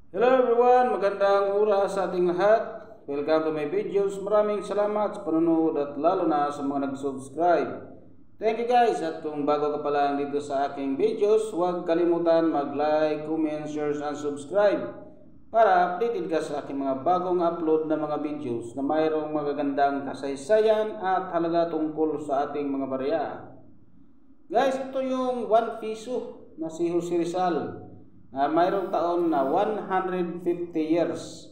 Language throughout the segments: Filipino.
Hello everyone, magandang oras sa ating lahat. Welcome to my videos. Maraming salamat sa panonood at lalo na sa mga nag-subscribe. Thank you guys, at kung bago ka pa lang dito sa aking videos, huwag kalimutan mag-like, comment, share, and subscribe para updated ka sa aking mga bagong upload na mga videos na mayroong magagandang kasaysayan at halaga tungkol sa ating mga barya. Guys, ito yung 1 piso na si Jose Rizal na mayroong taon na 150 years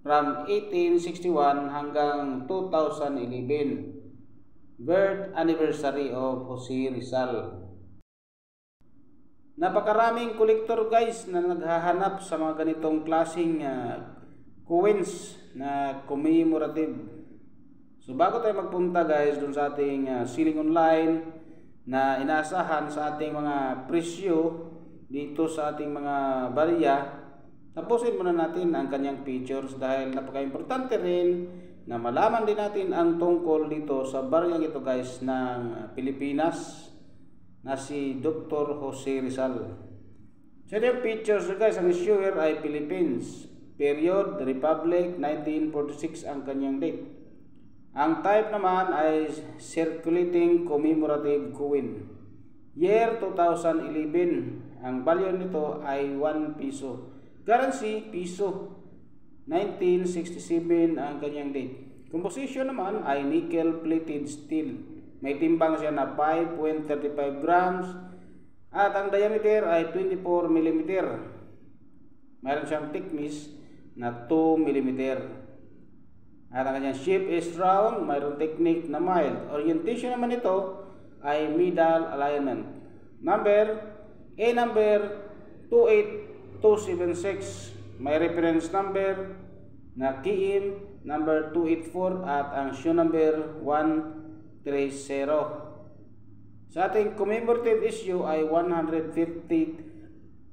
from 1861 hanggang 2011. Birth anniversary of Jose Rizal. Napakaraming kolektor guys na naghahanap sa mga ganitong klaseng coins na commemorative. So bago tayo magpunta guys dun sa ating selling online na inaasahan sa ating mga presyo dito sa ating mga barya, tapusin muna natin ang kanyang features dahil napaka-importante rin na malaman din natin ang tungkol dito sa baryang ito guys ng Pilipinas na si Dr. Jose Rizal. So yung features guys, ang issuer ay Philippines, period, Republic, 1946 ang kanyang date. Ang type naman ay circulating commemorative coin. Year 2011. Ang value nito ay 1 piso. Currency, piso. 1967 ang kanyang date. Composition naman ay nickel-plated steel. May timbang siya na 5.35 grams. At ang diameter ay 24 mm. Mayroon siyang thickness na 2 mm. At ang kanyang shape is round. Mayroon technique na mild. Orientation naman ito ay middle alignment. Number 28276. May reference number na KIM number 284 at ang shoe number 130. Sa ating commemorative issue ay 150th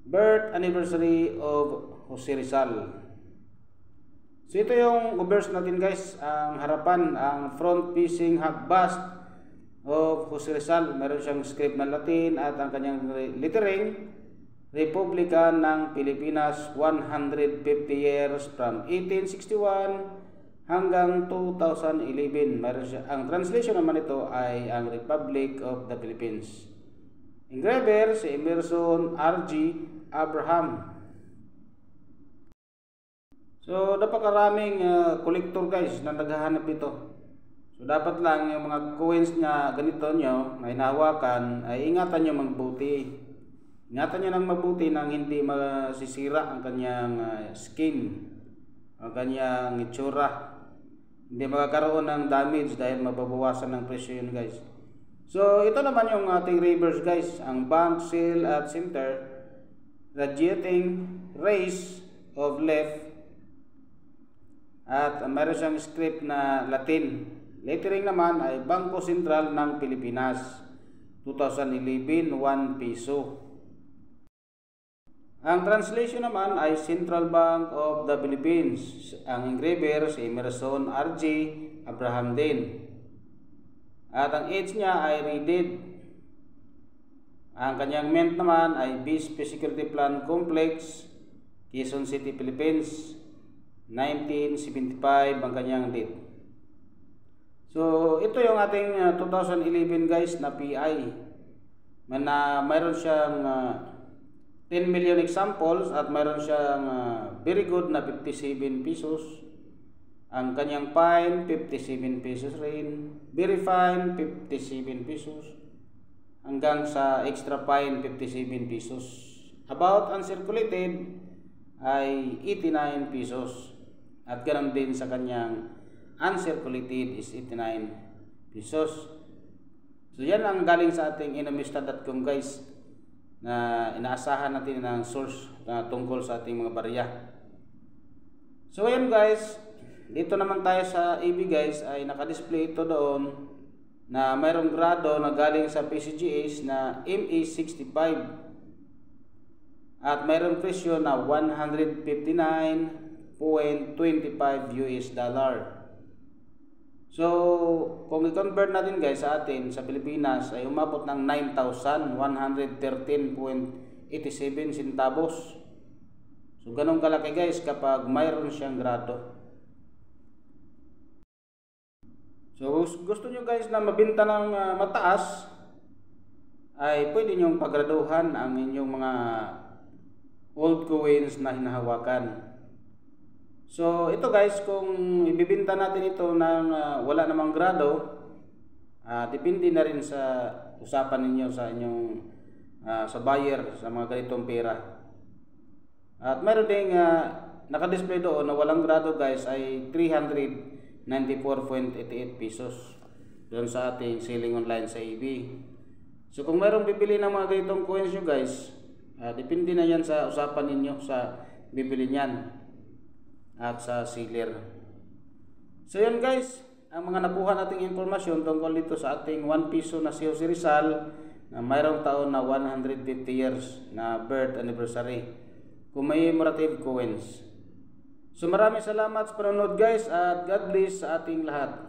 birth anniversary of Jose Rizal. So ito yung obverse natin guys, ang harapan, ang front facing half bust of Jose Rizal. Meron siyang script na Latin at ang kanyang lettering Republika ng Pilipinas, 150 years from 1861 hanggang 2011. Meron siya, ang translation naman ito ay ang Republic of the Philippines. Engraver si Emerson R.G. Abraham. So napakaraming collector guys na naghahanap ito. So dapat lang yung mga coins na ganito nyo na hinahawakan ay ingatan nyo mabuti. Ingatan nyo ng mabuti nang hindi masisira ang kanyang skin, ang kanyang itsura. Hindi magkakaroon ng damage dahil mababawasan ng presyo yun guys. So ito naman yung ating reverse guys, ang bank, seal at center, radiating rays of left, at mayroon siyang script na Latin. Lettering naman ay Bangko Sentral ng Pilipinas, 2011, 1 piso. Ang translation naman ay Central Bank of the Philippines. Ang engraver si Emerson R.G. Abraham din. At ang age niya ay redeed. Ang kanyang mint naman ay BSP Security Plan Complex, Quezon City, Philippines, 1975 ang kanyang date. So ito yung ating 2011 guys na PI. Mayroon siyang 10 million examples at mayroon siyang very good na 57 pesos. Ang kanyang fine 57 pesos rin. Very fine 57 pesos. Hanggang sa extra fine 57 pesos. About uncirculated ay 89 pesos. At ganoon din sa kanyang uncirculated is 89 pesos. So yan ang galing sa ating inomista.com guys na inaasahan natin ng source na tungkol sa ating mga barya. So ayan guys, dito naman tayo sa EB guys ay nakadisplay ito doon na mayroong grado na galing sa PCGH na MA65 at mayroong presyo na 159.25 US dollar. So, kung i-convert natin guys sa atin sa Pilipinas ay umabot ng 9,113.87 centavos. So ganun kalaki guys kapag mayroon siyang grado. So gusto nyo guys na mabenta ng mataas, ay pwede nyong pagraduhan ang inyong mga old coins na hinahawakan. So ito guys, kung ibibenta natin ito ng wala namang grado, depende na rin sa usapan ninyo sa inyong sa buyer sa mga ganitong pera. At meron ding nakadisplay doon na walang grado guys ay 394.88 pesos doon sa ating selling online sa eBay. So kung mayroong bibili ng mga ganitong coins nyo guys, depende na yan sa usapan ninyo sa bibili niyan at sa seller. So yun guys, ang mga nakuha nating impormasyon tungkol dito sa ating 1 piso na si Jose Rizal na mayroong taon na 150 years na birth anniversary, commemorative coins. So maraming salamat sa panonood guys, at God bless sa ating lahat.